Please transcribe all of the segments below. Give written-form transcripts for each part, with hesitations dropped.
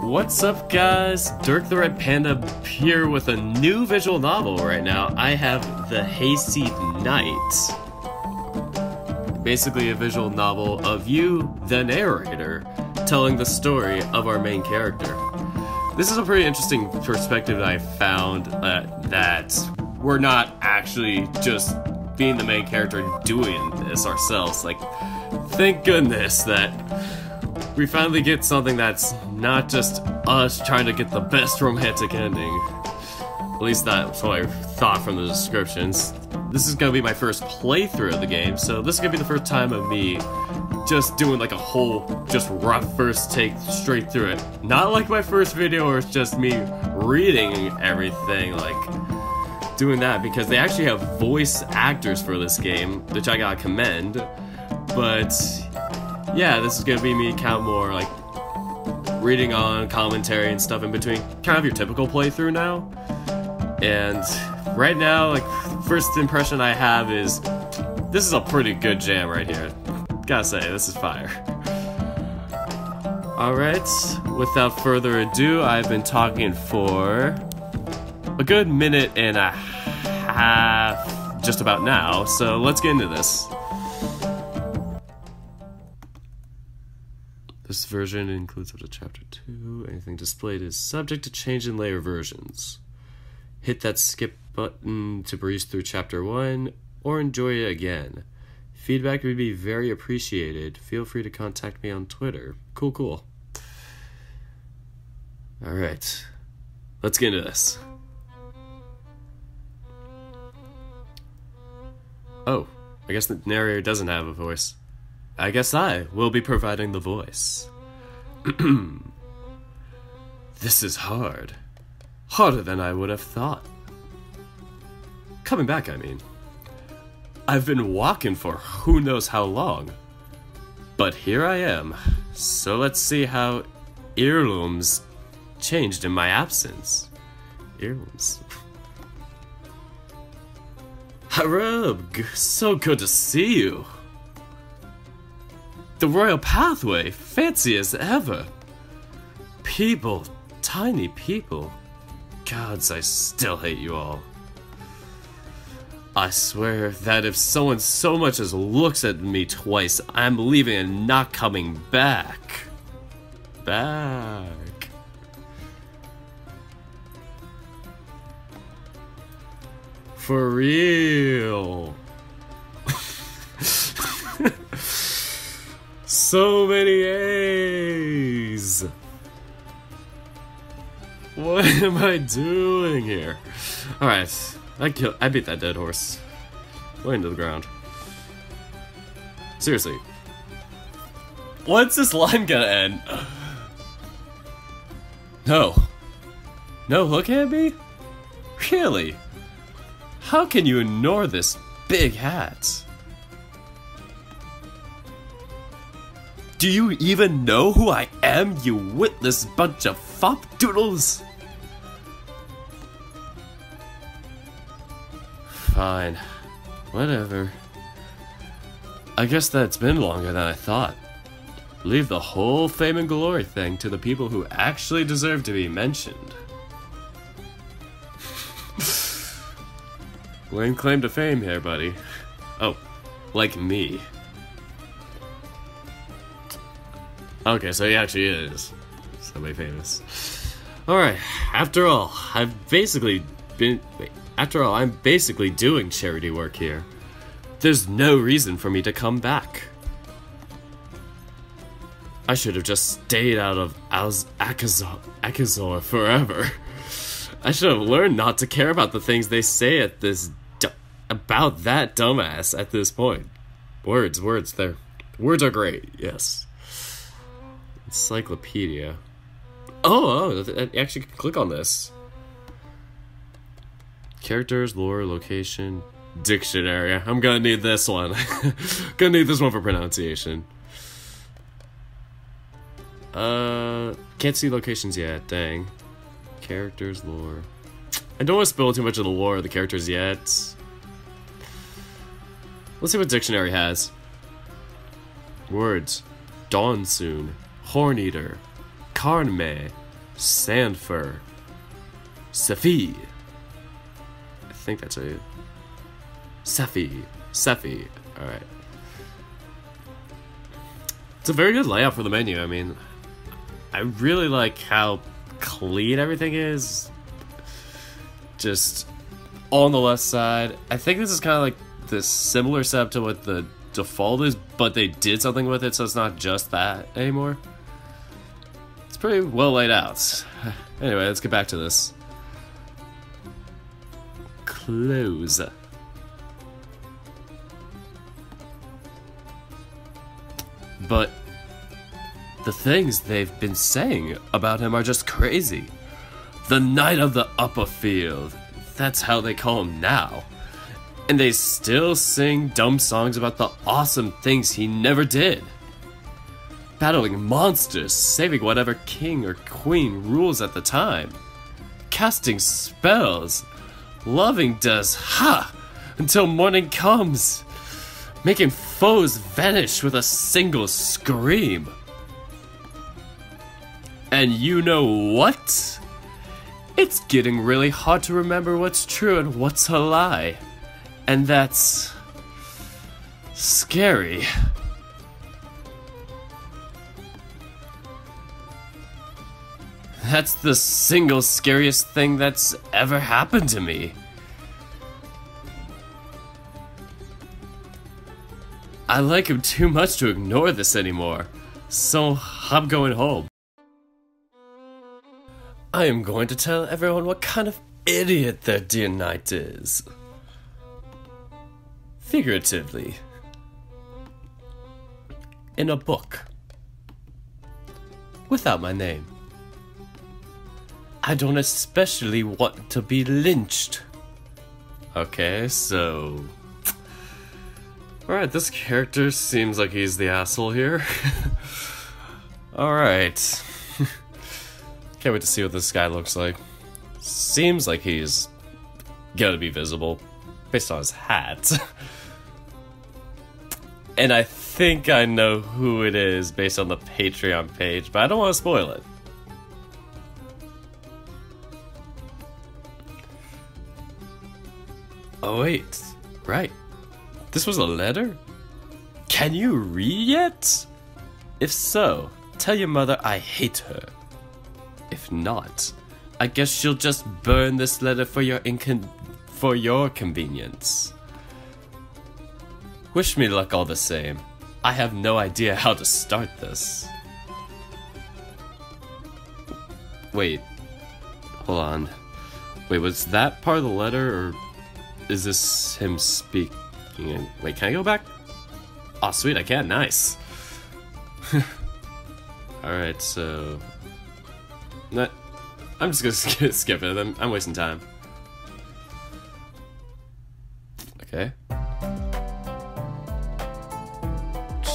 What's up, guys? Dirk the Red Panda here with a new visual novel right now. I have the Hayseed Knight. Basically a visual novel of you, the narrator, telling the story of our main character. This is a pretty interesting perspective that I found, that we're not actually just being the main character and doing this ourselves. Like, thank goodness that we finally get something that's not just us trying to get the best romantic ending. At least that's what I thought from the descriptions. This is gonna be my first playthrough of the game, so this is gonna be the first time of me just doing like a whole, just rough first take straight through it. Not like my first video where it's just me reading everything, like doing that, because they actually have voice actors for this game, which I gotta commend. But yeah, this is gonna be me kind of more like reading on commentary and stuff in between, kind of your typical playthrough now. And right now, like, first impression I have is this is a pretty good jam right here. Gotta say, this is fire. Alright, without further ado, I've been talking for a good minute and a half just about now, so let's get into this. This version includes up to chapter 2. Anything displayed is subject to change in later versions. Hit that skip button to breeze through chapter 1 or enjoy it again. Feedback would be very appreciated. Feel free to contact me on Twitter. Cool. Alright, let's get into this. Oh, I guess the narrator doesn't have a voice. I guess I will be providing the voice. This is hard. Harder than I would have thought. Coming back, I mean. I've been walking for who knows how long. But here I am. So let's see how earlooms changed in my absence. Earlooms. Harub, so good to see you. The royal pathway, fancy as ever. People, tiny people. Gods, I still hate you all. I swear that if someone so much as looks at me twice, I'm leaving and not coming back. For real. So many A's. What am I doing here? Alright, I beat that dead horse. Way into the ground. Seriously. When's this line gonna end? No. No look at me? Really? How can you ignore this big hat? Do you even know who I am, you witless bunch of fop-doodles? Fine. Whatever. I guess that's been longer than I thought. Leave the whole fame and glory thing to the people who actually deserve to be mentioned. Laying claim to fame here, buddy. Oh, like me. Okay, so he actually is somebody famous. Alright, after all, I'm basically doing charity work here. There's no reason for me to come back. I should have just stayed out of Akazor forever. I should have learned not to care about the things they say at this about that dumbass at this point. Words are great, yes. Encyclopedia. Oh, I actually can click on this. Characters, lore, location, dictionary. I'm gonna need this one. Gonna need this one for pronunciation. Can't see locations yet, dang. Characters, lore. I don't want to spill too much of the lore of the characters yet. Let's see what dictionary has. Words. Dawn soon. Horn Eater. Karnme. Sandfur, Safi. I think that's it. Safi. Alright. It's a very good layout for the menu. I mean, I really like how clean everything is. Just on the left side. I think this is kind of like the similar setup to what the default is, but they did something with it, so it's not just that anymore. It's pretty well laid out. Anyway, let's get back to this. Close. But the things they've been saying about him are just crazy. The Knight of the Upper Field. That's how they call him now. And they still sing dumb songs about the awesome things he never did. Battling monsters, saving whatever king or queen rules at the time. Casting spells. Loving does ha until morning comes. Making foes vanish with a single scream. And you know what? It's getting really hard to remember what's true and what's a lie. And that's scary. That's the single scariest thing that's ever happened to me. I like him too much to ignore this anymore, so I'm going home. I am going to tell everyone what kind of idiot their dear knight is. Figuratively. In a book. Without my name. I don't especially want to be lynched. Okay, so... Alright, this character seems like he's the asshole here. Alright. Can't wait to see what this guy looks like. Seems like he's gonna be visible, based on his hat. And I think I know who it is based on the Patreon page, but I don't want to spoil it. Oh wait, right. This was a letter? Can you read yet? If so, tell your mother I hate her. If not, I guess she'll just burn this letter for your convenience. Wish me luck all the same. I have no idea how to start this. Wait. Hold on. Wait, was that part of the letter, or is this him speaking? Wait, can I go back? Oh, sweet, I can. Nice. Alright, so... I'm just gonna skip it. I'm wasting time. Okay.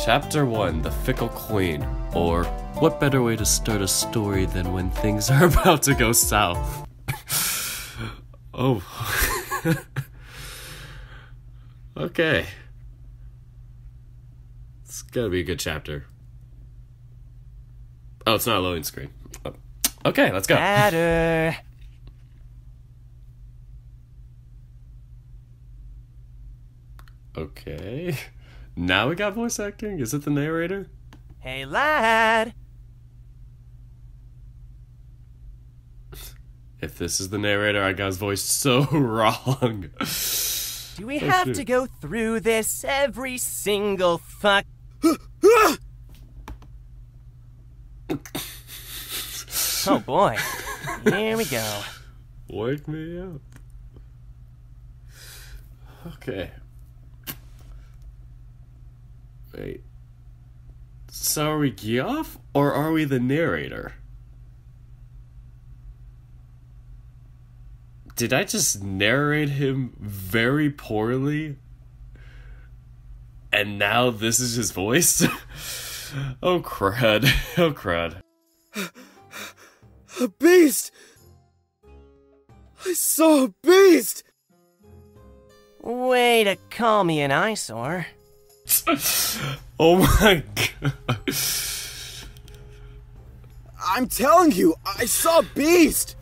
Chapter 1, The Fickle Queen. Or, what better way to start a story than when things are about to go south? Oh. Okay. It's gotta be a good chapter. Oh, it's not a loading screen. Oh. Okay, let's go. Matter. Okay. Now we got voice acting? Is it the narrator? Hey, lad. If this is the narrator, I got his voice so wrong. Do we have to go through this every single fuck? Oh boy. Here we go. Wake me up. Okay. Wait. So are we Geoff, or are we the narrator? Did I just narrate him very poorly? And now this is his voice? Oh crud. Oh crud. A beast! I saw a beast! Way to call me an eyesore. Oh my god. I'm telling you, I saw a beast!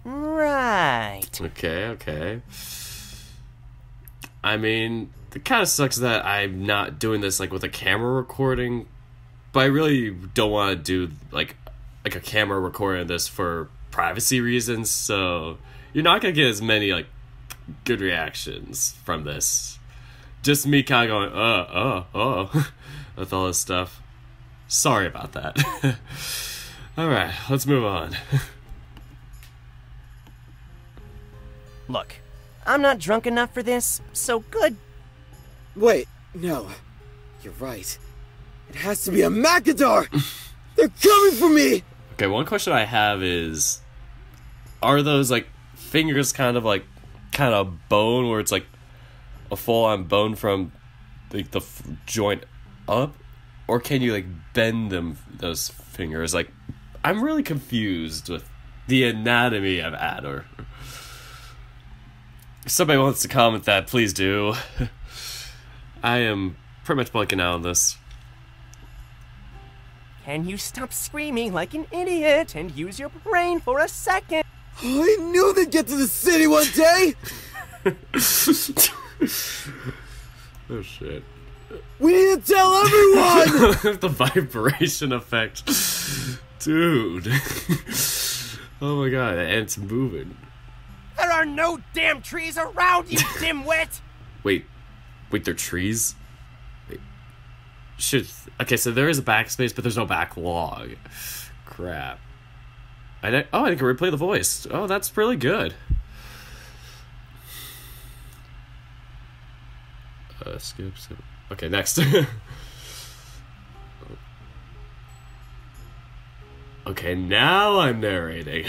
Right. Okay. I mean, it kind of sucks that I'm not doing this, like, with a camera recording, but I really don't want to do, like a camera recording of this for privacy reasons, so you're not going to get as many, like, good reactions from this. Just me kind of going, with all this stuff. Sorry about that. Alright, let's move on. Look, I'm not drunk enough for this, so good. Wait, no. You're right. It has to be a Macadar! They're coming for me! Okay, one question I have is, are those, like, fingers kind of bone, where it's, like, a full-on bone from, like, the joint up? Or can you, like, bend those fingers? Like, I'm really confused with the anatomy of Adder. If somebody wants to comment that, please do. I am pretty much blanking out on this. Can you stop screaming like an idiot and use your brain for a second? I knew they'd get to the city one day! Oh shit. We need to tell everyone! The vibration effect. Dude. Oh my god, the ant's moving. There are no damn trees around, you dimwit! Wait, they're trees? Wait. Shit. Okay, so there is a backspace, but there's no backlog. Crap. I can replay the voice. Oh, that's really good. Skip. Okay, next. Okay, now I'm narrating.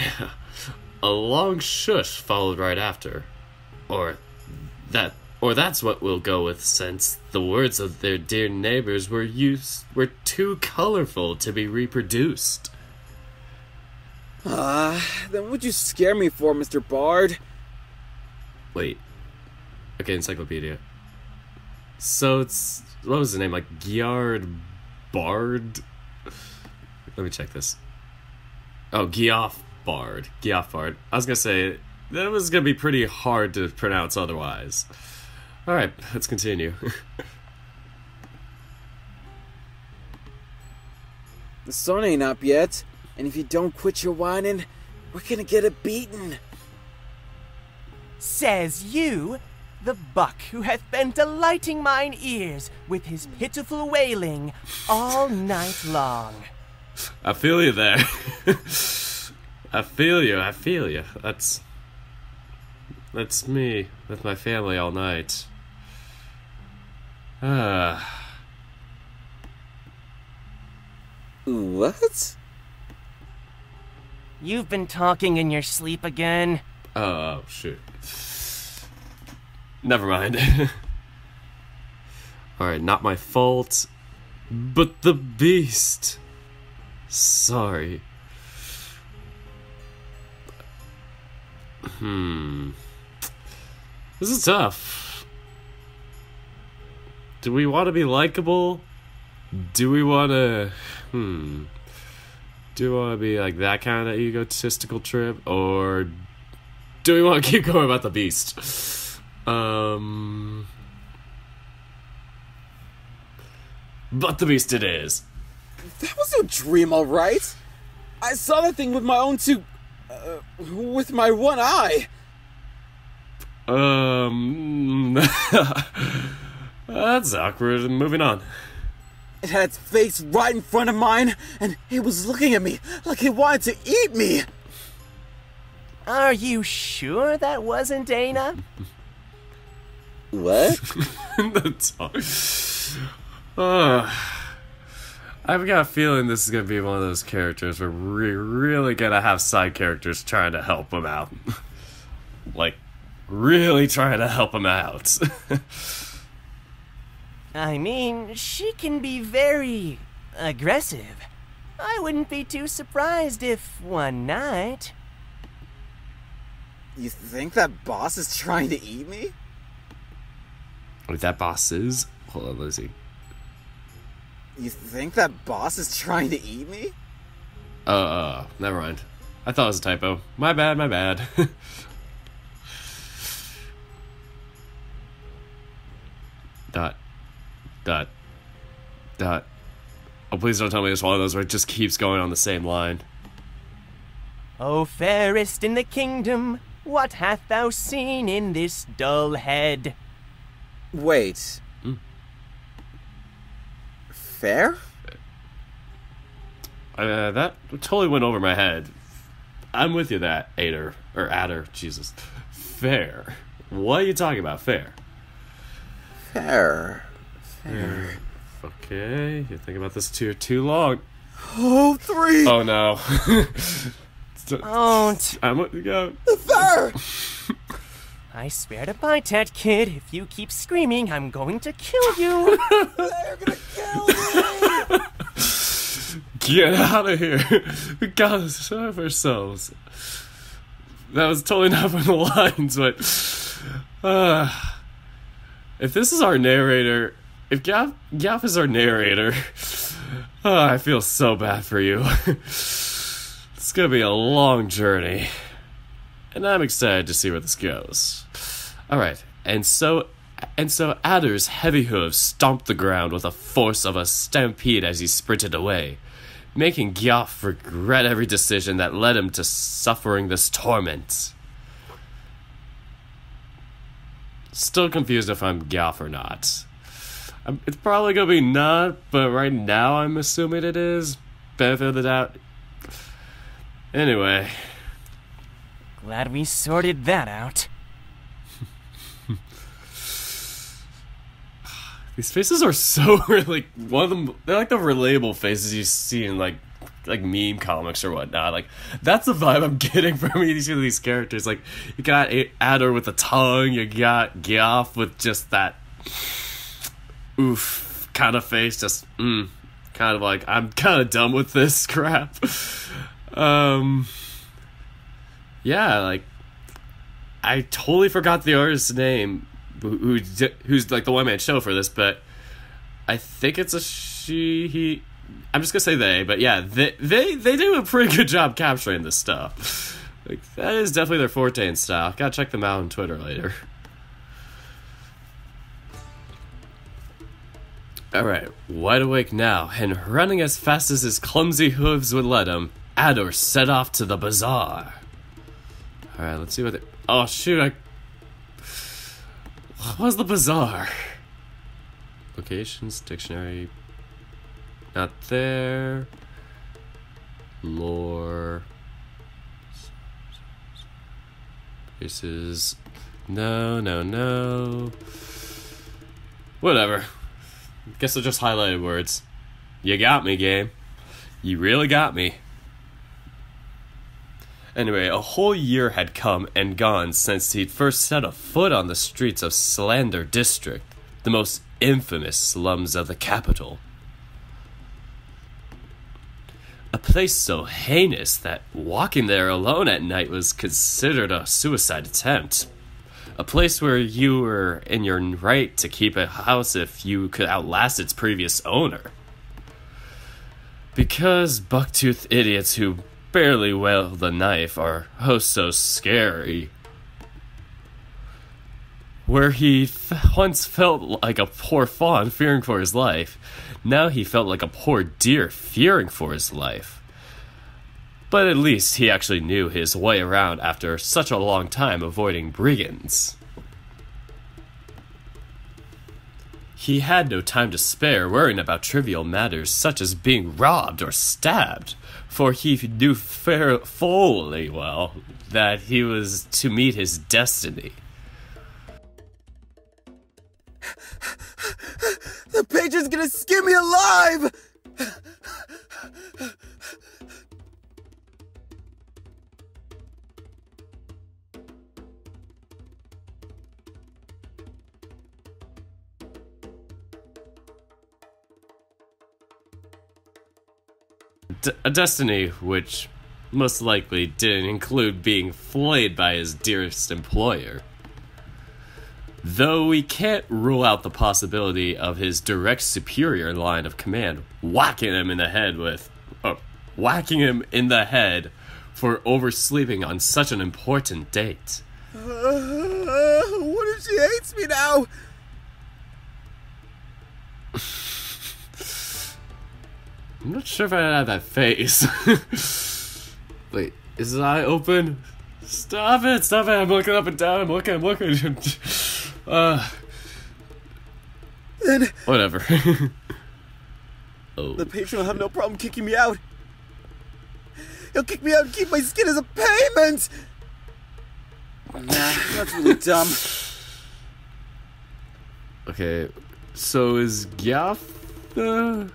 A long shush followed right after. Or that's what we'll go with, since the words of their dear neighbors were too colorful to be reproduced. Then what'd you scare me for, Mr. Bard? Wait. Okay, encyclopedia. So it's, what was the name? Like, Gyard Bard? Let me check this. Oh, Gioff Bard. I was gonna say, that was gonna be pretty hard to pronounce otherwise. Alright, let's continue. The sun ain't up yet, and if you don't quit your whining, we're gonna get it beaten. Says you, the buck who hath been delighting mine ears with his pitiful wailing all night long. I feel you there. I feel you. That's me with my family all night. What? You've been talking in your sleep again. Oh, shit. Never mind. Alright, not my fault. But the beast. Sorry. This is tough. Do we want to be likable? Do we want to... Do we want to be like that kind of egotistical trip? Or do we want to keep going about the beast? But the beast it is. That was no dream, alright? I saw that thing with my own with my one eye. That's awkward. Moving on. It had its face right in front of mine, and it was looking at me like it wanted to eat me. Are you sure that wasn't Dana? What? I've got a feeling this is going to be one of those characters where we're really going to have side characters trying to help him out. Like, really trying to help him out. I mean, she can be very aggressive. I wouldn't be too surprised if one night... You think that boss is trying to eat me? Wait, that boss is? Hold on, Lizzie. You think that boss is trying to eat me? Never mind. I thought it was a typo. My bad, my bad. Dot. Dot. Dot. Oh, please don't tell me it's one of those where it just keeps going on the same line. O fairest in the kingdom, what hast thou seen in this dull head? Wait. Fair? That totally went over my head. I'm with you, that Adder, Jesus. Fair. What are you talking about, fair? Fair. Okay, you think about this too long. Oh, 3! Oh no. Don't. I'm with you, go. Fair! I swear to bite that kid, if you keep screaming, I'm going to kill you. They're gonna kill me! Get out of here. We gotta serve ourselves. That was totally not from the lines, but if this is our narrator, if Gap is our narrator, I feel so bad for you. It's gonna be a long journey, and I'm excited to see where this goes. Alright, and so Adder's heavy hooves stomped the ground with the force of a stampede as he sprinted away, making Gyoff regret every decision that led him to suffering this torment. Still confused if I'm Gyoff or not. It's probably gonna be not, but right now I'm assuming it is. Benefit of the doubt. Anyway. Glad we sorted that out. These faces are so like one of them. They're like the relatable faces you see in like meme comics or whatnot. Like that's the vibe I'm getting from each of these characters. Like you got Adder with the tongue, you got Gyoff with just that oof kind of face, just kind of like I'm kind of done with this crap. Yeah, like I totally forgot the artist's name. Who's like the one-man show for this, but I think it's a he. I'm just gonna say they, but yeah, they do a pretty good job capturing this stuff. Like that is definitely their forte and style. Gotta check them out on Twitter later. Alright, wide awake now, and running as fast as his clumsy hooves would let him, Adder set off to the bazaar. Alright, let's see what they... Oh shoot, what was the bazaar? Locations, dictionary. Not there. Lore. Places. No. Whatever. Guess I just highlighted words. You got me, game. You really got me. Anyway, a whole year had come and gone since he'd first set a foot on the streets of Slander District, the most infamous slums of the capital. A place so heinous that walking there alone at night was considered a suicide attempt. A place where you were in your right to keep a house if you could outlast its previous owner. Because bucktooth idiots who barely wield a knife are oh so scary. Where he once felt like a poor fawn fearing for his life, now he felt like a poor deer fearing for his life. But at least he actually knew his way around after such a long time avoiding brigands. He had no time to spare worrying about trivial matters such as being robbed or stabbed, for he knew fully well that he was to meet his destiny. The page is gonna skin me alive! A destiny which most likely didn't include being flayed by his dearest employer. Though we can't rule out the possibility of his direct superior line of command whacking him in the head with whacking him in the head for oversleeping on such an important date. What if she hates me now? I'm not sure if I had that face. Wait, is his eye open? Stop it, I'm looking up and down, I'm looking. Then Whatever. Oh. the patron will have no problem kicking me out. He'll kick me out and keep my skin as a payment! Nah, that's really dumb. Okay, so is Gyaf the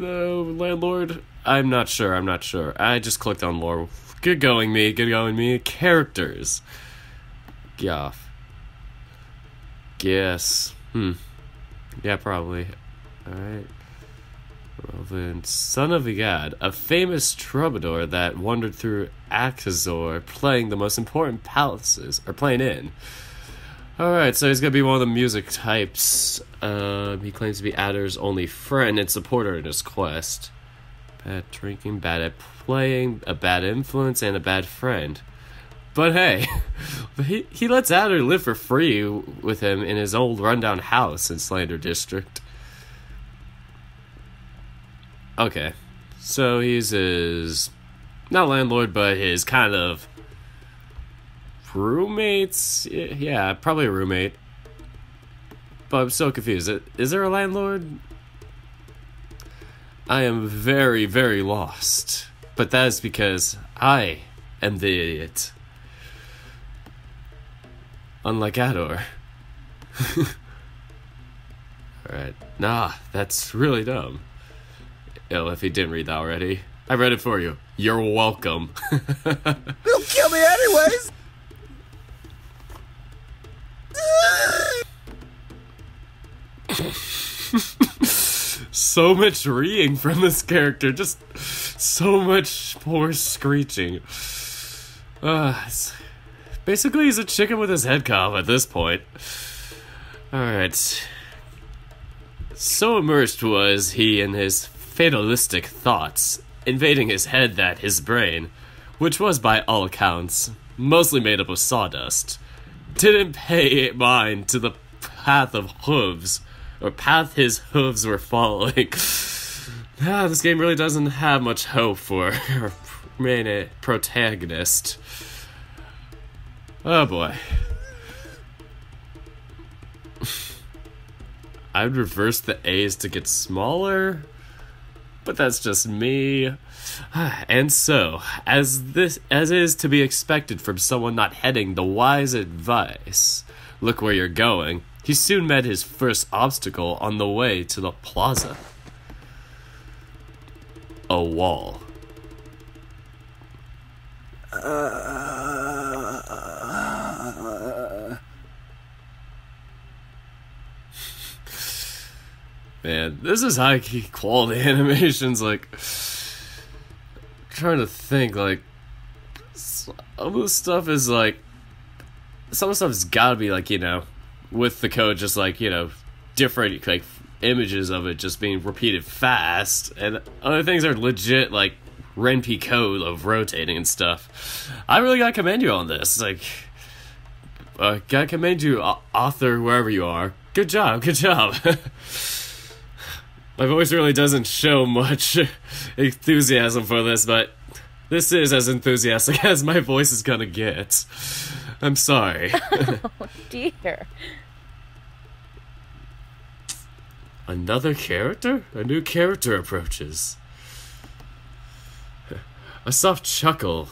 landlord? I'm not sure. I just clicked on lore. Good going me. Characters. Gyaf. Guess. Yeah, probably. Alright. Relevant. Son of a god, a famous troubadour that wandered through Akazor, playing the most important palaces, or playing in. Alright, so he's gonna be one of the music types. He claims to be Adder's only friend and supporter in his quest. Bad drinking, bad at playing, a bad influence, and a bad friend. But hey, he lets Adder live for free with him in his old rundown house in Slander District. Okay, so he's his, not landlord, but his kind of roommates? Yeah, probably a roommate. But I'm so confused. Is there a landlord? I am very, very lost. But that is because I am the idiot. Unlike Ador. Alright. Nah, that's really dumb. If he didn't read that already. I read it for you. You're welcome. They'll kill me anyways! So much reeing from this character. Just so much poor screeching. Basically, he's a chicken with his head cut off at this point. Alright. So immersed was he in his fatalistic thoughts, invading his head that his brain, which was by all accounts mostly made up of sawdust, didn't pay mind to the path of hooves, or path his hooves were following. This game really doesn't have much hope for our main protagonist. Oh boy. I'd reverse the A's to get smaller, but that's just me. And so, as is to be expected from someone not heeding the wise advice, look where you're going, he soon met his first obstacle on the way to the plaza. A wall. Man, this is high key quality animations. Like, trying to think, like, some of the stuff is like, some of the stuff's gotta be like, you know, with the code just like, you know, different like images of it just being repeated fast, and other things are legit like Ren'Py code of rotating and stuff. I really gotta commend you on this. Like, gotta commend you, author, wherever you are. Good job. My voice really doesn't show much enthusiasm for this, but this is as enthusiastic as my voice is gonna get. I'm sorry. Oh, dear. Another character? A new character approaches. A soft chuckle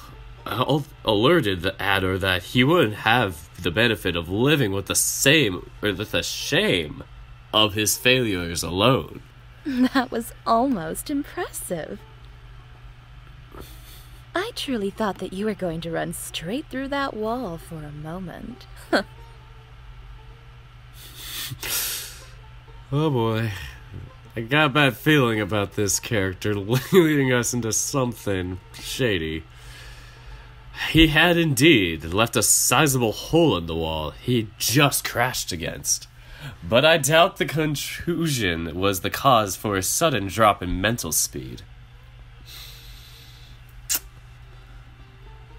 alerted the adder that he wouldn't have the benefit of living with the shame of his failures alone. That was almost impressive. I truly thought that you were going to run straight through that wall for a moment. Oh boy. I got a bad feeling about this character leading us into something shady. He had indeed left a sizable hole in the wall he just crashed against. But I doubt the contusion was the cause for his sudden drop in mental speed.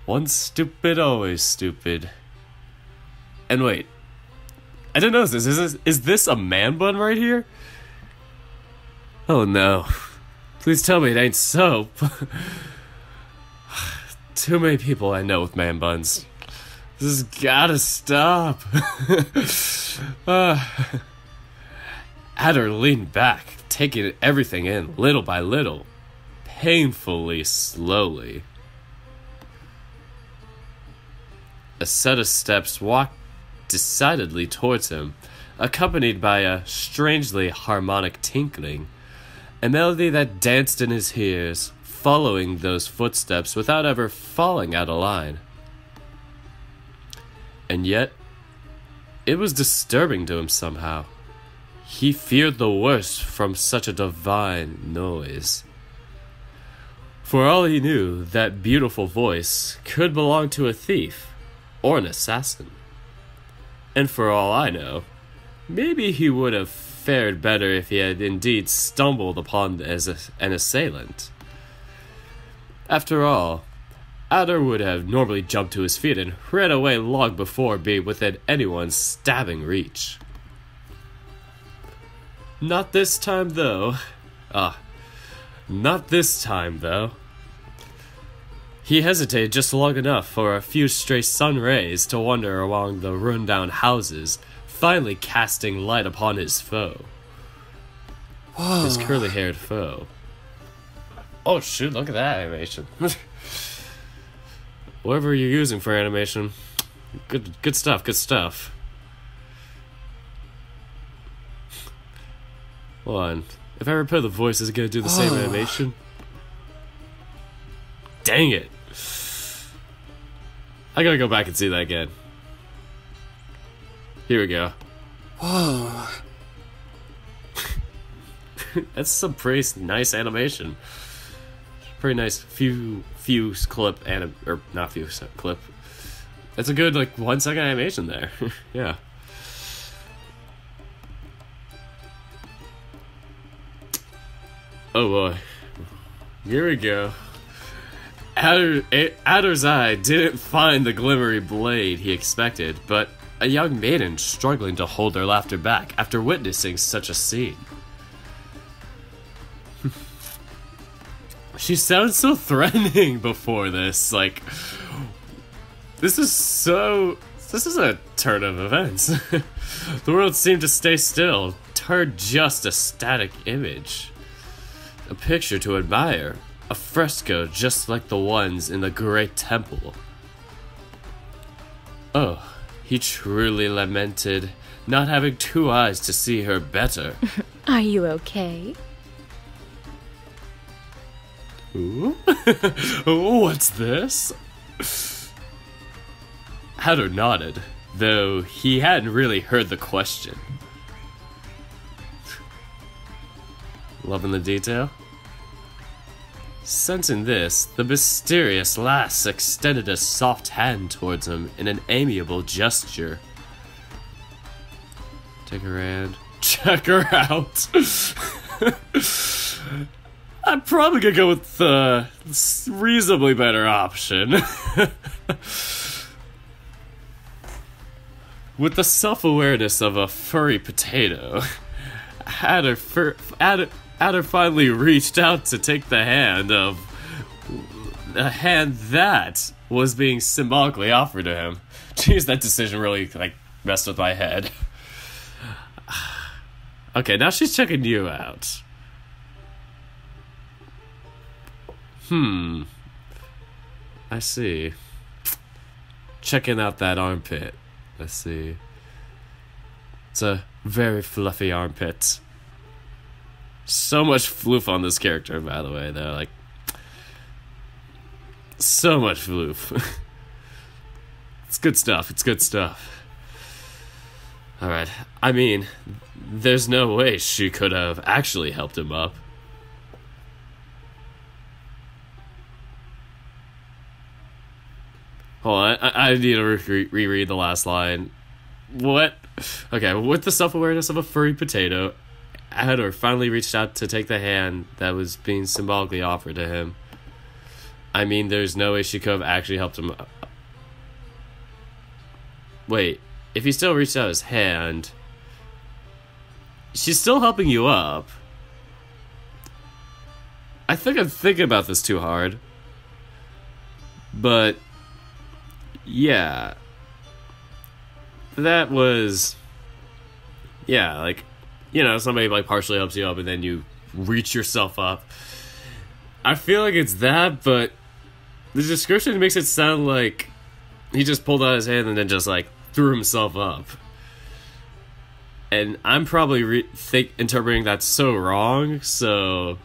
Once stupid, always stupid. And wait, I didn't notice this. Is this a man bun right here? Oh no. Please tell me it ain't soap. Too many people I know with man buns. This has gotta stop. Adder leaned back, taking everything in little by little, painfully slowly. A set of steps walked decidedly towards him, accompanied by a strangely harmonic tinkling, a melody that danced in his ears, following those footsteps without ever falling out of line. And yet, it was disturbing to him somehow. He feared the worst from such a divine noise. For all he knew, that beautiful voice could belong to a thief or an assassin. And for all I know, maybe he would have fared better if he had indeed stumbled upon an assailant. After all, Adder would have normally jumped to his feet and ran away long before being within anyone's stabbing reach. Not this time, though. Not this time, though. He hesitated just long enough for a few stray sun rays to wander along the run-down houses, finally casting light upon his foe. Whoa. His curly-haired foe. Oh shoot, look at that animation. Whatever you're using for animation. Good stuff, good stuff. Hold on. If I repair the voice, is it gonna do the same animation? Dang it. I gotta go back and see that again. Here we go. Whoa. That's some pretty nice animation. Pretty nice fuse clip or not fuse clip. That's a good 1 second animation there. Yeah. Oh boy. Here we go. Adder's eye didn't find the glimmery blade he expected, but a young maiden struggling to hold their laughter back after witnessing such a scene. She sounds so threatening before this, this is a turn of events. The world seemed to stay still, turned just a static image. A picture to admire, a fresco just like the ones in the great temple. Oh, he truly lamented, not having 2 eyes to see her better. Are you okay? Ooh. What's this? Adder nodded, though he hadn't really heard the question. Loving the detail? Sensing this, the mysterious lass extended a soft hand towards him in an amiable gesture. Take her hand. Check her out. I'm probably gonna go with the reasonably better option. With the self-awareness of a furry potato, Adder finally reached out to take the hand that was being symbolically offered to him. Jeez, that decision really messed with my head. Okay, now she's checking you out. I see. Checking out that armpit. Let's see. It's a very fluffy armpit. So much floof on this character, by the way. They're so much floof. It's good stuff. It's good stuff. Alright. I mean, there's no way she could have actually helped him up. Hold on, I need to reread the last line. What? Okay, with the self-awareness of a furry potato, Adder finally reached out to take the hand that was being symbolically offered to him. I mean, there's no way she could have actually helped him. Wait, if he still reached out his hand, she's still helping you up. I think I'm thinking about this too hard. But, yeah. That was... Yeah, like, you know, somebody like partially helps you up and then you reach yourself up. I feel like it's that, but the description makes it sound like he just pulled out his hand and then just like threw himself up. And I'm probably interpreting that so wrong, so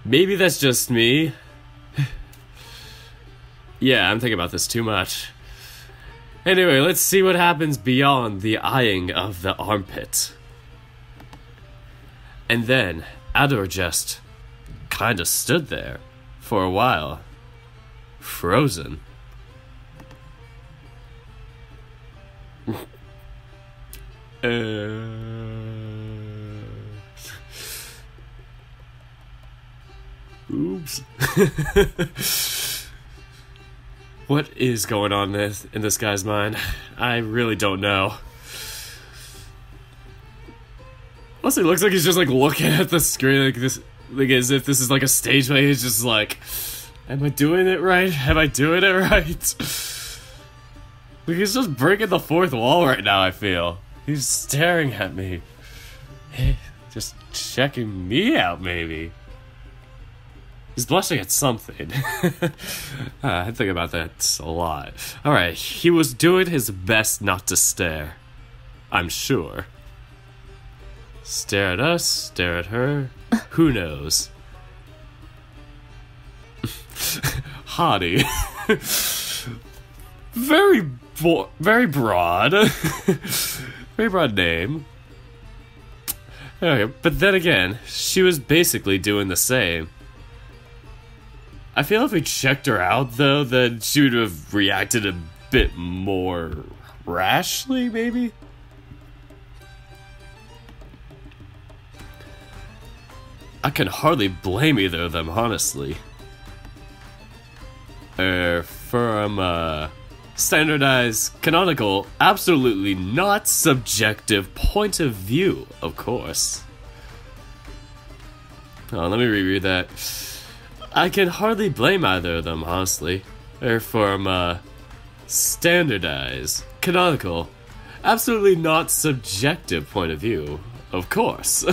maybe that's just me. Yeah, I'm thinking about this too much. Anyway, let's see what happens beyond the eyeing of the armpit. And then Ador just kinda stood there for a while, frozen. Oops. What is going on in this guy's mind? I really don't know. Also, it looks like he's just like looking at the screen like this, like as if this is like a stage play. He's just like, am I doing it right? Am I doing it right? Like he's just breaking the fourth wall right now, I feel. He's staring at me. Just checking me out, maybe. He's blushing at something. I think about that a lot. Alright, he was doing his best not to stare. I'm sure. Stare at us, stare at her. Who knows? Hottie. Very broad. Very broad name. Okay, but then again, she was basically doing the same. I feel if we checked her out, though, then she would have reacted a bit more rashly, maybe? I can hardly blame either of them, honestly. From standardized, canonical, absolutely not subjective point of view, of course. Oh, let me reread that. I can hardly blame either of them, honestly. They're from, standardized, canonical, absolutely not subjective point of view, of course.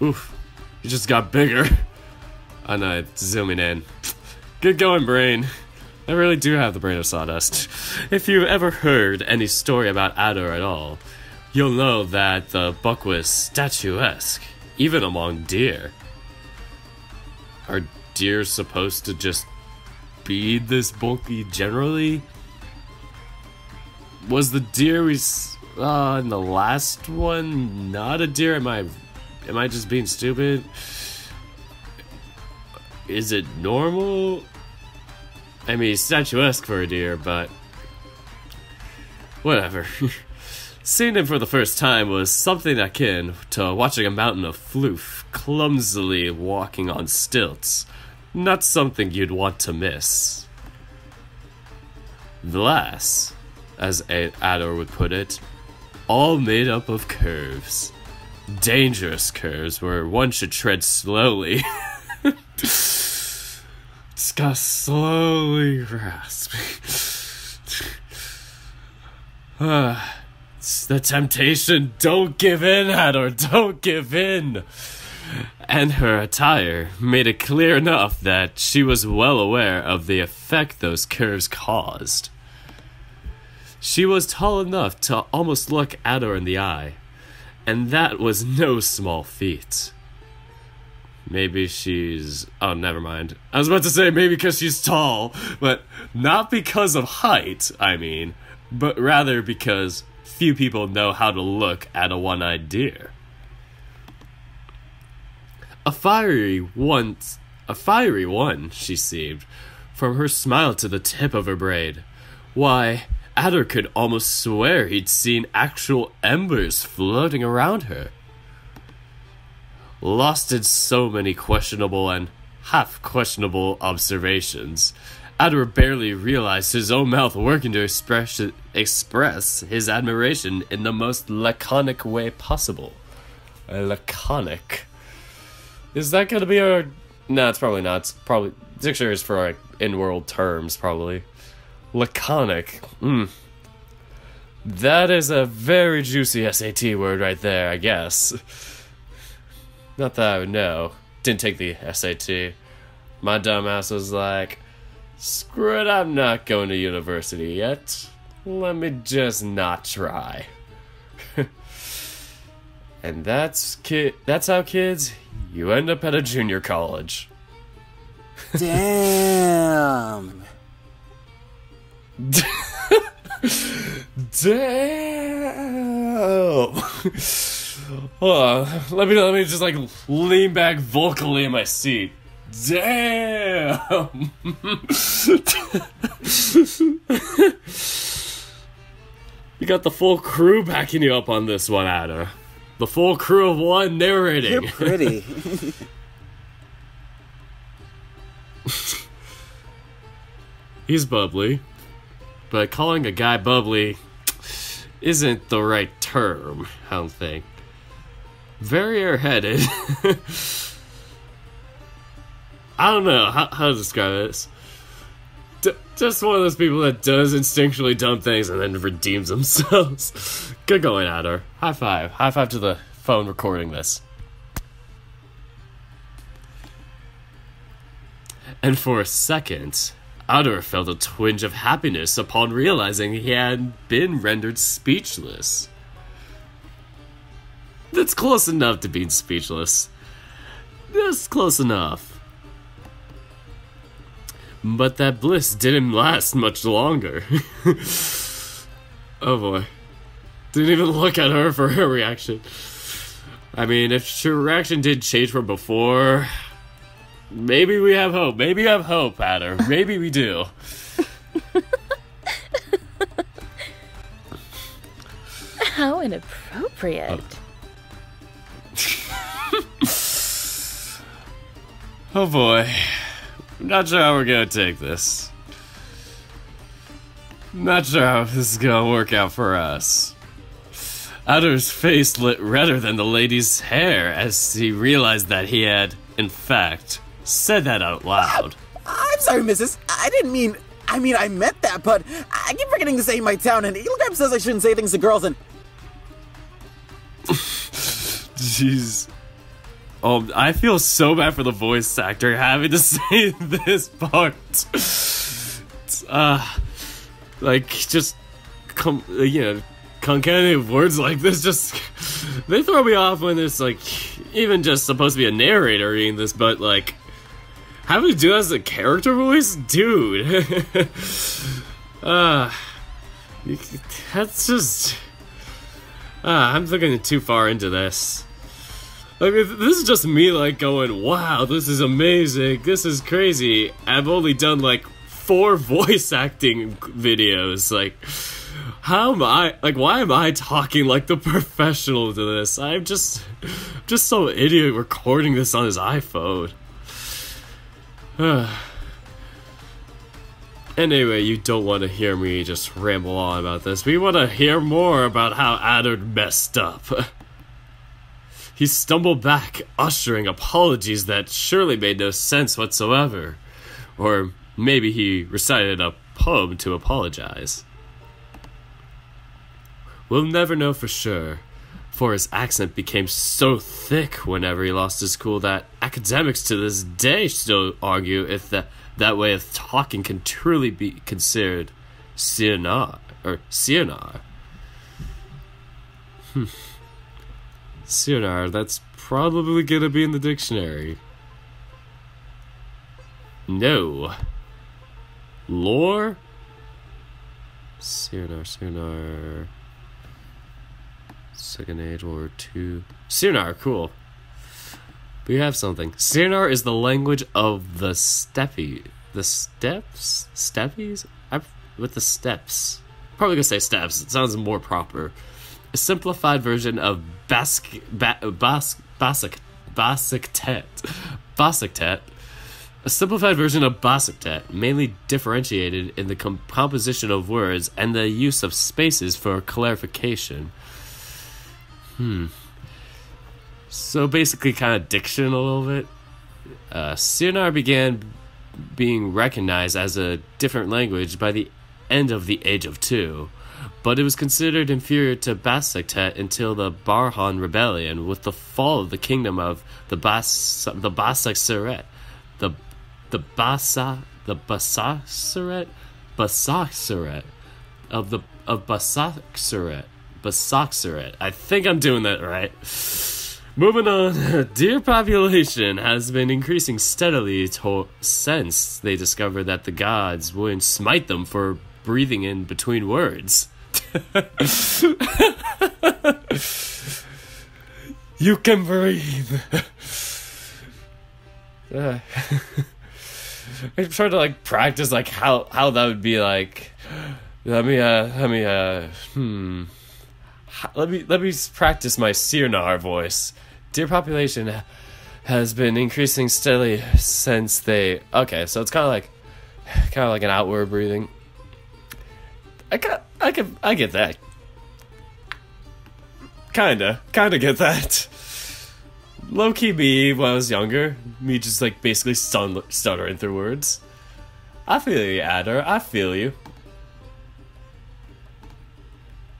Oof, you just got bigger. Oh no, it's zooming in. Good going, brain. I really do have the brain of sawdust. If you've ever heard any story about Ador at all, you'll know that the buck was statuesque, even among deer. Are deer supposed to just be this bulky generally? Was the deer we in the last one not a deer? Am I just being stupid? Is it normal? I mean, statuesque for a deer, but whatever. Seeing him for the first time was something akin to watching a mountain of floof clumsily walking on stilts. Not something you'd want to miss. The lass, as Ador would put it, all made up of curves. Dangerous curves where one should tread slowly. Just gotta slowly grasp. It's the temptation. Don't give in, Ador. Don't give in. And her attire made it clear enough that she was well aware of the effect those curves caused. She was tall enough to almost look Ador in the eye, and that was no small feat. Maybe she's... oh, never mind. I was about to say maybe because she's tall, but not because of height, I mean, but rather because few people know how to look at a one-eyed deer. A fiery one, she seemed, from her smile to the tip of her braid. Why, Ador could almost swear he'd seen actual embers floating around her. lost in so many questionable and half-questionable observations. Adler barely realized his own mouth working to express his admiration in the most laconic way possible. Laconic. Is that gonna be our... No, it's probably not. It's probably... Dictionary is for, like, in-world terms, probably. Laconic. That is a very juicy SAT word right there, I guess. Not that I would know. Didn't take the SAT. My dumbass was like, screw it, I'm not going to university yet. Let me just not try. And that's how, kids, you end up at a junior college. Damn. Damn. Hold on. Let me just like lean back vocally in my seat. Damn. You got the full crew backing you up on this one, Adder. The full crew of one narrating. You're pretty. He's bubbly, but calling a guy bubbly isn't the right term, I don't think. Very airheaded. I don't know how to describe this. Just one of those people that does instinctually dumb things and then redeems themselves. Good going, Adder. High five. High five to the phone recording this. And for a second, Adder felt a twinge of happiness upon realizing he had been rendered speechless. That's close enough to being speechless. Just close enough. But that bliss didn't last much longer. Oh boy. Didn't even look at her for her reaction. I mean, if her reaction did change from before, maybe we have hope. Maybe you have hope, Adder. Maybe we do. How inappropriate. Oh boy. I'm not sure how we're gonna take this. Not sure how this is gonna work out for us. Adder's face lit redder than the lady's hair as he realized that he had, in fact, said that out loud. I'm sorry, missus. I meant that, but I keep forgetting to say in my town, and Eagle Grab says I shouldn't say things to girls, and... Jeez. Oh, I feel so bad for the voice actor having to say this part. Like, just, concatenated words like this just, they throw me off when it's, like, even just supposed to be a narrator reading this, but, like, having to do that as a character voice? Dude. That's just, I'm looking too far into this. Like, this is just me, like, going, wow, this is amazing, this is crazy. I've only done, like, 4 voice acting videos, like, how am I, like, why am I talking like the professional to this? I'm just so idiot recording this on his iPhone. Anyway, you don't want to hear me just ramble on about this. We want to hear more about how Adder messed up. He stumbled back, uttering apologies that surely made no sense whatsoever. Or maybe he recited a poem to apologize. We'll never know for sure, for his accent became so thick whenever he lost his cool that academics to this day still argue if that way of talking can truly be considered Sianar, or Sianar. Sianar, that's probably gonna be in the dictionary. No. Lore? Sianar. Second Age, World War II. Sianar, cool. We have something. Sianar is the language of the steppe. The steppes? Steppies? With the steppes. Probably gonna say steppes. It sounds more proper. A simplified version of Basque. Basaktet. Basaktet. A simplified version of Basaktet, mainly differentiated in the composition of words and the use of spaces for clarification. So basically kind of diction a little bit. Sirnar began being recognized as a different language by the end of the Age of Two, but it was considered inferior to Basaktet until the Barhan Rebellion, with the fall of the kingdom of the Basakseret. The Basakseret Basakseret. I think I'm doing that right. Moving on, deer population has been increasing steadily since they discovered that the gods wouldn't smite them for breathing in between words. You can breathe. I'm trying to like practice like how that would be like. Let me practice my Sirnar voice. Deer population has been increasing steadily since they. Okay, so it's kind of like an outward breathing. I get that. Kinda get that. Low key me when I was younger, me just like basically stuttering through words. I feel you, Adder. I feel you.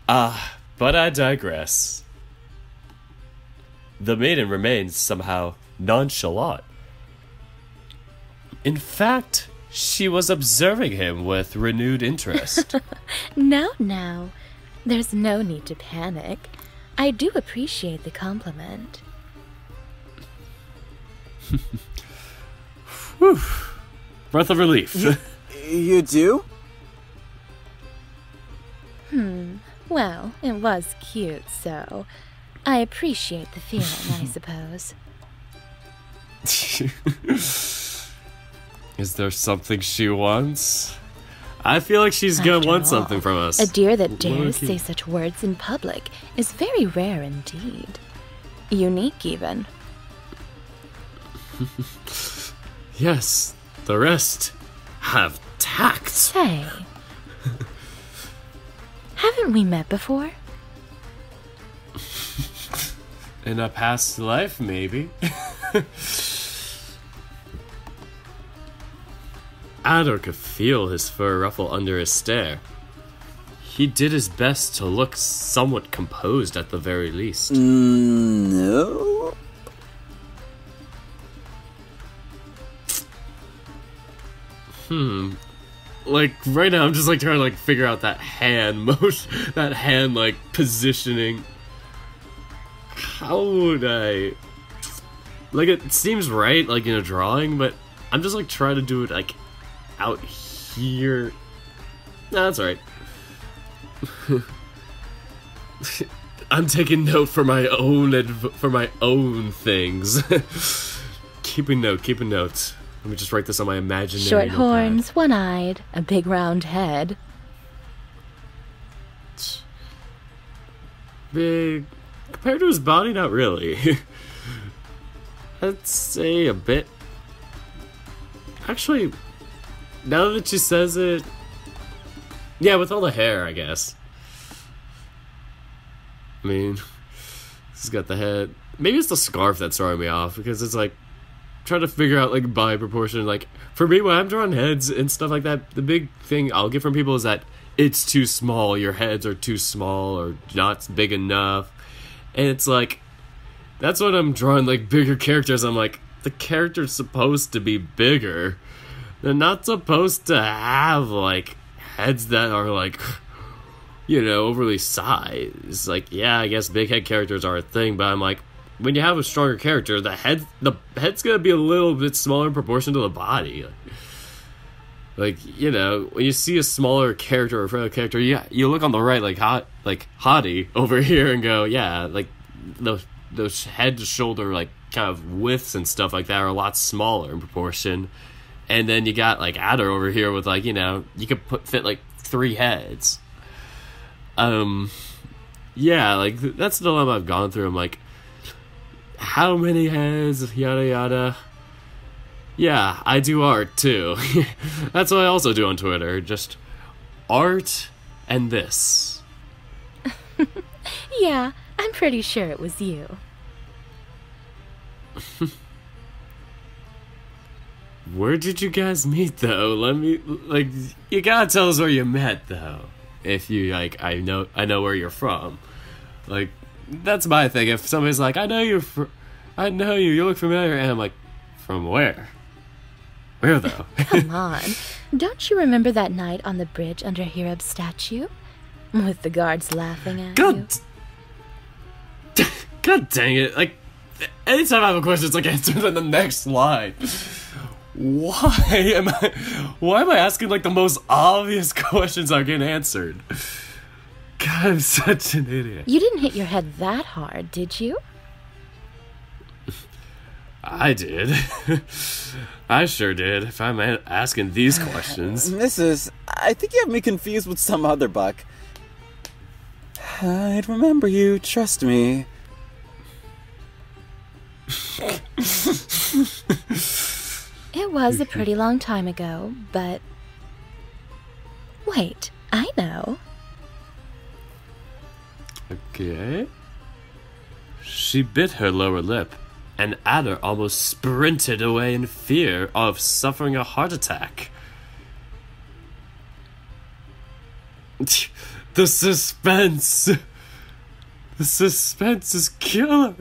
But I digress. The maiden remains somehow nonchalant. In fact, she was observing him with renewed interest. No. There's no need to panic. I do appreciate the compliment. Whew. Breath of relief. You do? Well, it was cute, so I appreciate the feeling, I suppose. Is there something she wants? I feel like she's gonna want something from us. A deer that dares say such words in public is very rare indeed. Unique, even. Yes, the rest have tact. Say, haven't we met before? In a past life, maybe. Adder could feel his fur ruffle under his stare. He did his best to look somewhat composed at the very least. No. Like, right now I'm just like trying to like figure out that hand motion, that hand like positioning. How would I... Like, it seems right, like in a drawing, but I'm just like trying to do it like out here. Nah, that's alright. I'm taking note for my own things. Keeping notes. Let me just write this on my imaginary Short notepad. horns, one-eyed, a big round head. Big. Compared to his body, not really. I'd say a bit. Actually, now that she says it... Yeah, with all the hair, I guess. I mean, he's got the head. Maybe it's the scarf that's throwing me off, because it's like, trying to figure out like body proportion. Like, for me, when I'm drawing heads and stuff like that, the big thing I'll get from people is that it's too small, your heads are too small or not big enough. And it's like, that's when I'm drawing like bigger characters. I'm like, the character's supposed to be bigger. They're not supposed to have like heads that are like, you know, overly sized. Like, yeah, I guess big head characters are a thing, but I'm like, when you have a stronger character, the head's gonna be a little bit smaller in proportion to the body. Like, you know, when you see a smaller character or a frail character, you look on the right, like Hottie over here, and go, yeah, like those head to shoulder like kind of widths and stuff like that are a lot smaller in proportion. And then you got like Adder over here with like, you know, you could fit like 3 heads. Yeah, like that's the dilemma I've gone through. I'm like, how many heads, yada yada. Yeah, I do art too. That's what I also do on Twitter. Just art and this. Yeah, I'm pretty sure it was you. Where did you guys meet though? You gotta tell us where you met though. If you I know where you're from. Like, that's my thing. If somebody's like, I know you, you look familiar, and I'm like, from where? Where though? Come on. Don't you remember that night on the bridge under Hirab's statue? With the guards laughing at you? God dang it. Like, anytime I have a question, it's like answered in the next line. Why am I asking like the most obvious questions are getting answered? God, I'm such an idiot. You didn't hit your head that hard, did you? I did. I sure did, if I'm asking these questions. Mrs., I think you have me confused with some other buck. I'd remember you, trust me. It was a pretty long time ago, but... Wait, I know. Okay. She bit her lower lip, and Adder almost sprinted away in fear of suffering a heart attack. The suspense! The suspense is killer!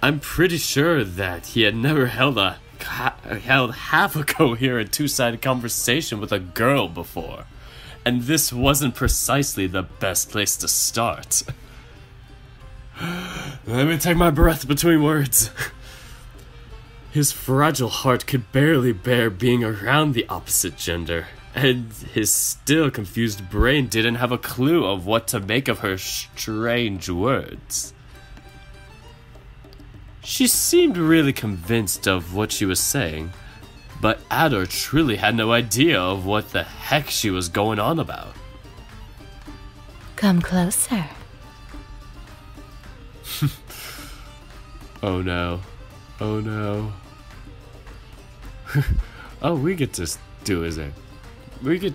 I'm pretty sure that he had never held half a coherent two-sided conversation with a girl before, and this wasn't precisely the best place to start. Let me take my breath between words. His fragile heart could barely bear being around the opposite gender, and his still confused brain didn't have a clue of what to make of her strange words. She seemed really convinced of what she was saying, but Adder truly had no idea of what the heck she was going on about. Come closer. Oh no. Oh no. Oh, we get to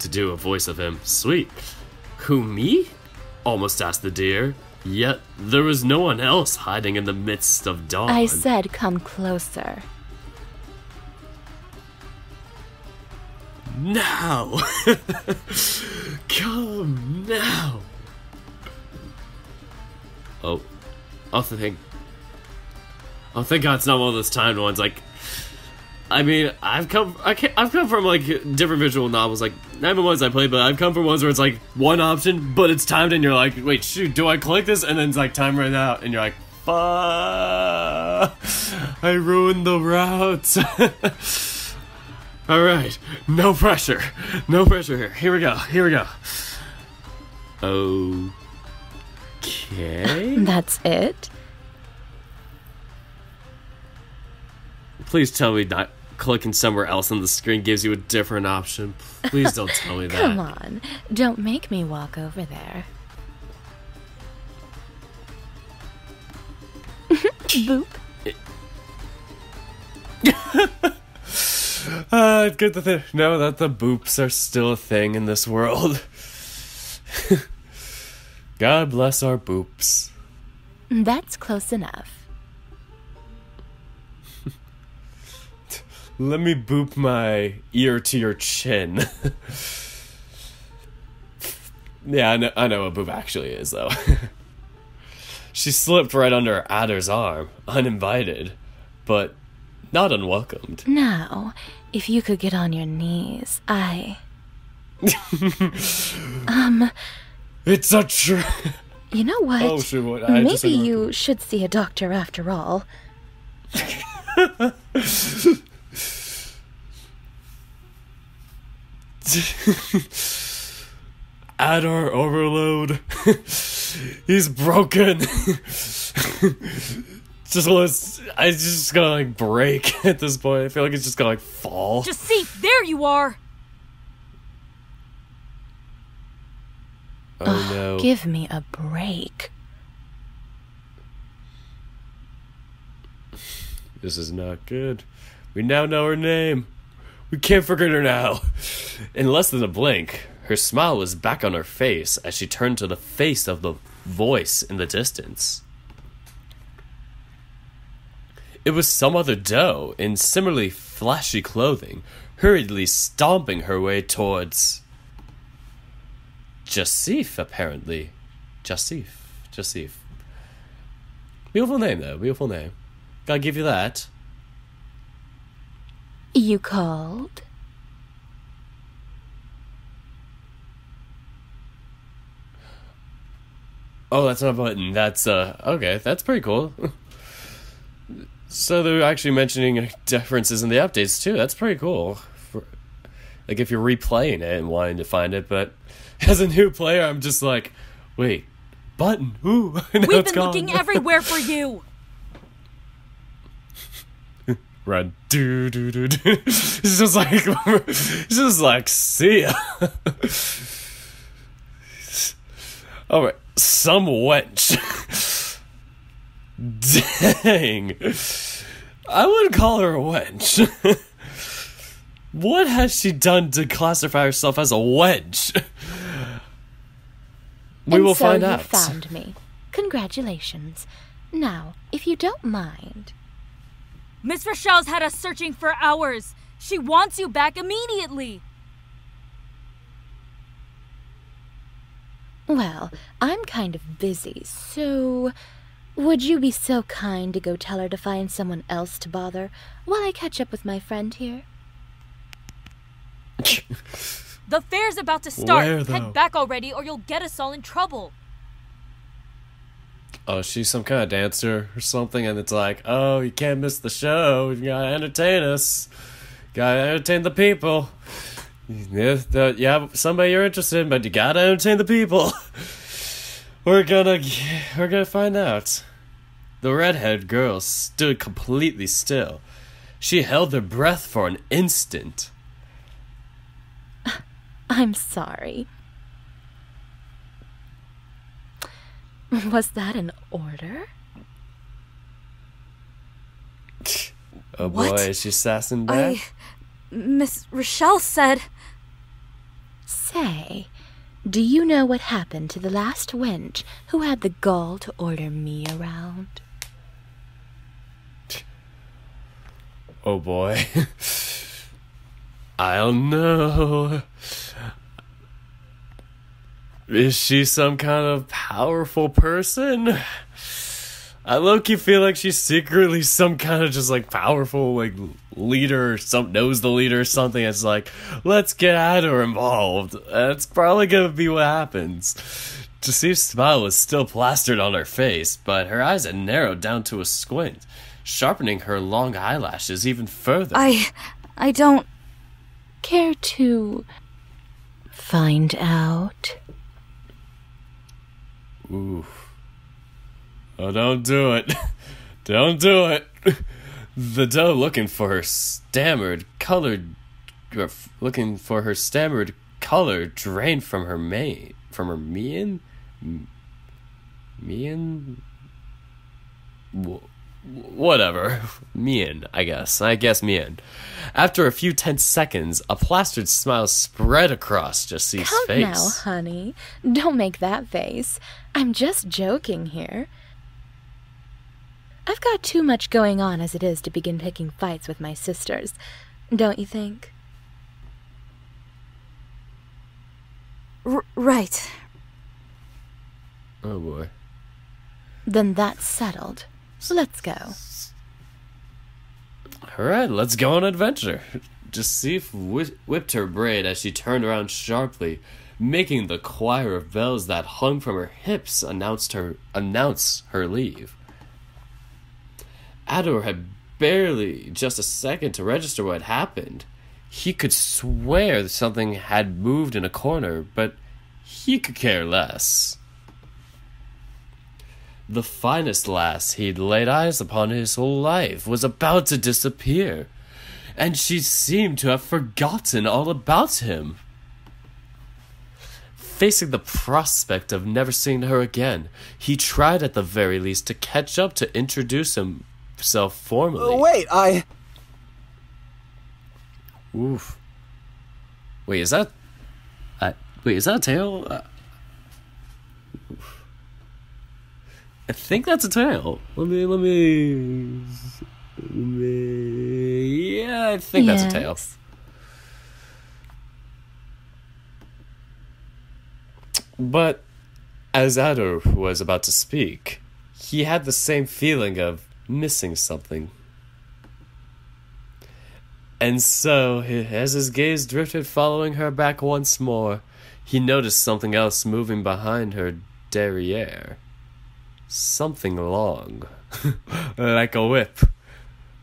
do a voice of him. Sweet. Who, me? Almost asked the deer. Yet there was no one else hiding in the midst of dawn. I said come closer. Now! Come now! Oh, thank God it's not one of those timed ones. Like, I mean, I've come from like different visual novels, like not the ones I played, but I've come from ones where it's like one option, but it's timed, and you're like, wait, shoot, do I click this? And then it's like time right out, and you're like, fuck, I ruined the route. All right, no pressure here. Here we go. Okay. That's it? Please tell me not clicking somewhere else on the screen gives you a different option. Please don't tell me that. Come on, don't make me walk over there. Boop. It's good to know that the boops are still a thing in this world. God bless our boops. That's close enough. Let me boop my ear to your chin. Yeah, I know what boop actually is, though. She slipped right under Adder's arm, uninvited, but not unwelcomed. Now, if you could get on your knees, It's a You know what? Oh, shit, what? Maybe you should see a doctor after all. Adder overload. He's broken. I just gonna like break at this point. I feel like it's just gonna like fall. Just see, there you are. Oh no. Give me a break. This is not good. We now know her name. We can't forget her now. In less than a blink, her smile was back on her face as she turned to the face of the voice in the distance. It was some other doe in similarly flashy clothing, hurriedly stomping her way towards Jasif, apparently. Jasif. Beautiful name, though. Beautiful name. Gotta give you that. You called? Oh, that's not a button. That's, okay, that's pretty cool. So they're actually mentioning differences in the updates, too. That's pretty cool. Like, if you're replaying it and wanting to find it, but as a new player, I'm just like, wait, button, ooh. We've been looking everywhere for you. Run, do. It's just like, see ya. All right, some wench. Dang, I wouldn't call her a wench. What has she done to classify herself as a wench? We will find out. So you found me. Congratulations. Now, if you don't mind. Miss Rochelle's had us searching for hours. She wants you back immediately. Well, I'm kind of busy, so would you be so kind to go tell her to find someone else to bother while I catch up with my friend here? The fair's about to start. Where, though? Head back already or you'll get us all in trouble. Oh, she's some kind of dancer or something, and it's like, oh, you can't miss the show. You gotta entertain us. Gotta entertain the people. Yeah, somebody you're interested in, but you gotta entertain the people. We're gonna find out. The redhead girl stood completely still. She held her breath for an instant. I'm sorry. Was that an order? Oh boy, What? is she sassing back? Miss Rochelle said... Say, do you know what happened to the last wench who had the gall to order me around? Oh boy. I don't know. Is she some kind of powerful person? I low-key feel like she's secretly some kind of just like powerful like leader or knows the leader or something. It's like, let's get Adder involved. That's probably gonna be what happens. Jasif's smile was still plastered on her face, but her eyes had narrowed down to a squint, sharpening her long eyelashes even further. I don't... Care to find out? Ooh. Oh, don't do it. Don't do it. The doe looking for her stammered color drained from her mane. From her mien? Whatever. Mien, I guess. Mien. After a few tense seconds, a plastered smile spread across Jasif's Come face. now, honey. Don't make that face. I'm just joking here. I've got too much going on as it is to begin picking fights with my sisters, don't you think? Right. Oh boy. Then that's settled. Let's go. Alright, let's go on an adventure. Jasif whipped her braid as she turned around sharply, making the choir of bells that hung from her hips announce her leave. Ador had barely just a second to register what had happened. He could swear that something had moved in a corner, but he could care less. The finest lass he'd laid eyes upon his whole life was about to disappear, and she seemed to have forgotten all about him. Facing the prospect of never seeing her again, he tried at the very least to catch up to introduce him himself formally. Wait, Oof. Wait, is that a tail? I think that's a tail. Let me. Yeah, I think that's a tail. But as Ador was about to speak, he had the same feeling of missing something. And so, as his gaze drifted following her back once more, he noticed something else moving behind her derriere. Something long, like a whip,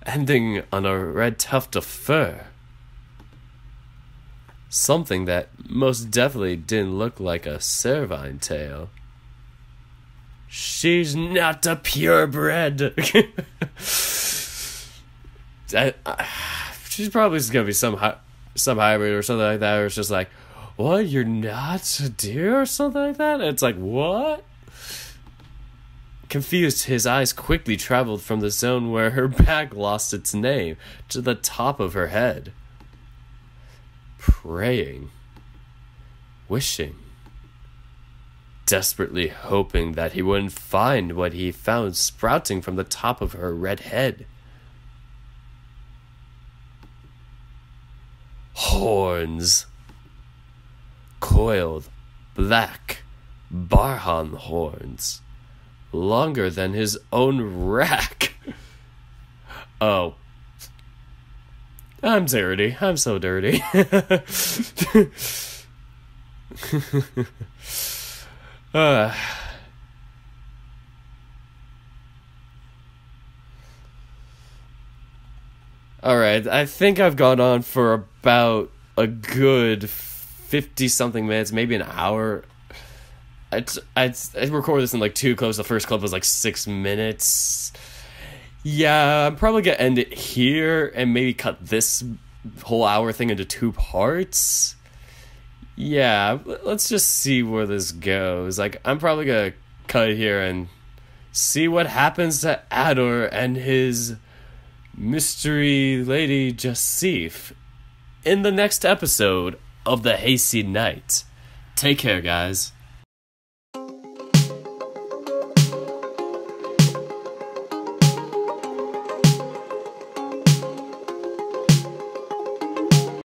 ending on a red tuft of fur. Something that most definitely didn't look like a cervine tail. She's not a purebred. She's probably just gonna be some hybrid or something like that, or it's just like, what, you're not a deer or something like that? And it's like, what? Confused, his eyes quickly traveled from the zone where her back lost its name to the top of her head. Praying, wishing, desperately hoping that he wouldn't find what he found sprouting from the top of her red head. Horns. Coiled, black, Barhan horns. Longer than his own rack. Oh. I'm dirty. I'm so dirty. Alright, I think I've gone on for about a good 50-something minutes, maybe an hour. I'd record this in like 2 clips. The first clip was like 6 minutes. Yeah, I'm probably gonna end it here and maybe cut this whole hour thing into 2 parts. Yeah, let's just see where this goes. Like, I'm probably gonna cut it here and see what happens to Ador and his mystery lady Jasif in the next episode of the Hayseed Knight. Take care, guys.